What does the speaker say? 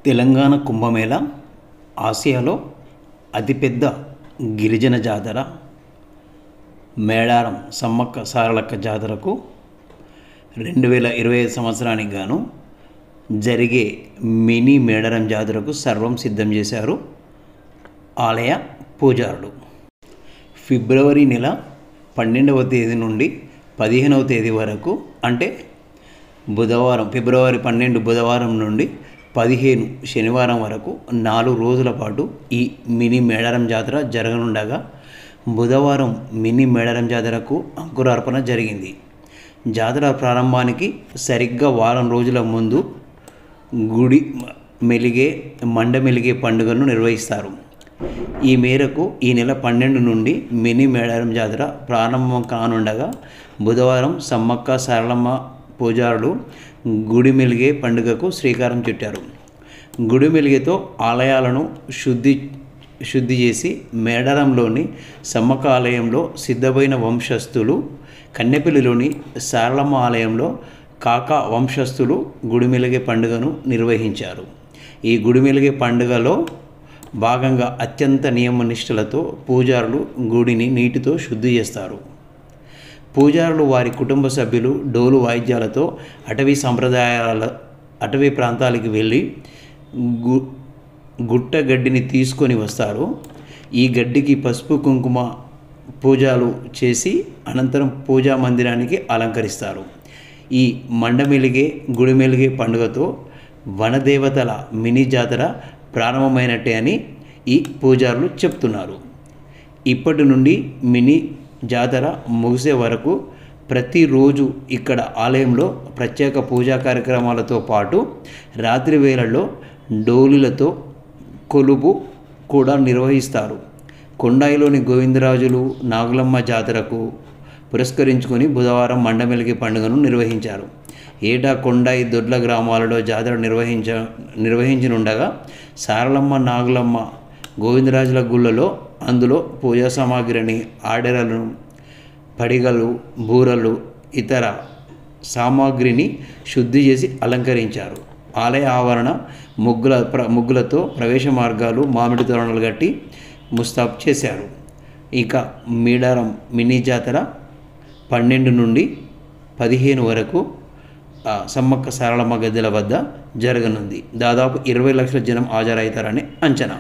తెలంగాణ కుంభమేళా ఆసియాలో అతిపెద్ద గిరిజన జాతర. మేడారం సమ్మక్క సారలక్క జాతరకు 2025 సంవత్సరానికి గాను జరిగే మినీ మేడారం జాతరకు సర్వం సిద్ధం చేశారు ఆలయ పూజారులు. ఫిబ్రవరి నెల 12వ తేదీ నుండి 15వ తేదీ వరకు, అంటే బుధవారం ఫిబ్రవరి 12 బుధవారం నుండి 15 శనివారం వరకు 4 రోజుల పాటు ఈ మినీ మేడారం జాతర జరగనుండగా, బుధవారం మినీ మేడారం జాతరకు అంకురార్పణ జరిగింది. జాతర ప్రారంభానికి సరిగ్గా వారం రోజుల ముందు గుడి మెలిగే మండ మెలిగే పండుగను నిర్వహిస్తారు. ఈ మేరకు ఈ నెల 12 నుండి మినీ మేడారం జాతర ప్రారంభం కానుండగా, బుధవారం సమ్మక్క సారలమ్మ పూజారులు గుడి మెలిగే పండుగకు శ్రీకారం చుట్టారు. గుడి మెలిగేతో ఆలయాలను శుద్ధి చేసి మేడారంలోని సమ్మక్క ఆలయంలో సిద్ధమైన వంశస్థులు, కన్నెపల్లిలోని సారలమ్మ ఆలయంలో కాకా వంశస్థులు గుడి మెలిగే పండుగను నిర్వహించారు. ఈ గుడి మెలిగే పండుగలో భాగంగా అత్యంత నియమనిష్టలతో పూజారులు గుడిని నీటితో శుద్ధి చేస్తారు. పూజారులు వారి కుటుంబ సభ్యులు డోలు వాయిద్యాలతో అటవీ ప్రాంతాలకు వెళ్ళి గుట్ట గడ్డిని తీసుకొని వస్తారు. ఈ గడ్డికి పసుపు కుంకుమ పూజలు చేసి అనంతరం పూజా మందిరానికి అలంకరిస్తారు. ఈ మండమెలిగే గుడిమెలిగే పండుగతో వనదేవతల మినీ జాతర ప్రారంభమైనట్టే అని ఈ పూజారులు చెప్తున్నారు. ఇప్పటి నుండి మినీ జాతర ముగిసే వరకు ప్రతిరోజు ఇక్కడ ఆలయంలో ప్రత్యేక పూజా కార్యక్రమాలతో పాటు రాత్రి వేళల్లో డోలులతో కొలుపు కూడా నిర్వహిస్తారు. కొండాయిలోని గోవిందరాజులు నాగులమ్మ జాతరకు పురస్కరించుకొని బుధవారం మండమెలిగే పండుగను నిర్వహించారు. ఏటా కొండాయి దొడ్ల గ్రామాలలో జాతర నిర్వహించనుండగా, సారలమ్మ నాగులమ్మ గోవిందరాజుల గుళ్ళలో అందులో పూజా సామాగ్రిని, ఆడెరలను, పడిగలు, బూరలు, ఇతర సామాగ్రిని శుద్ధి చేసి అలంకరించారు. ఆలయ ఆవరణ ముగ్గులతో ప్రవేశ మార్గాలు, మామిడి తోరణాలు కట్టి ముస్తాబు చేశారు. ఇక మేడారం మినీ జాతర 12 నుండి 15 వరకు సమ్మక్క సారలమ్మ గద్దెల వద్ద జరగనుంది. దాదాపు 20 లక్షల జనం హాజరవుతారని అంచనా.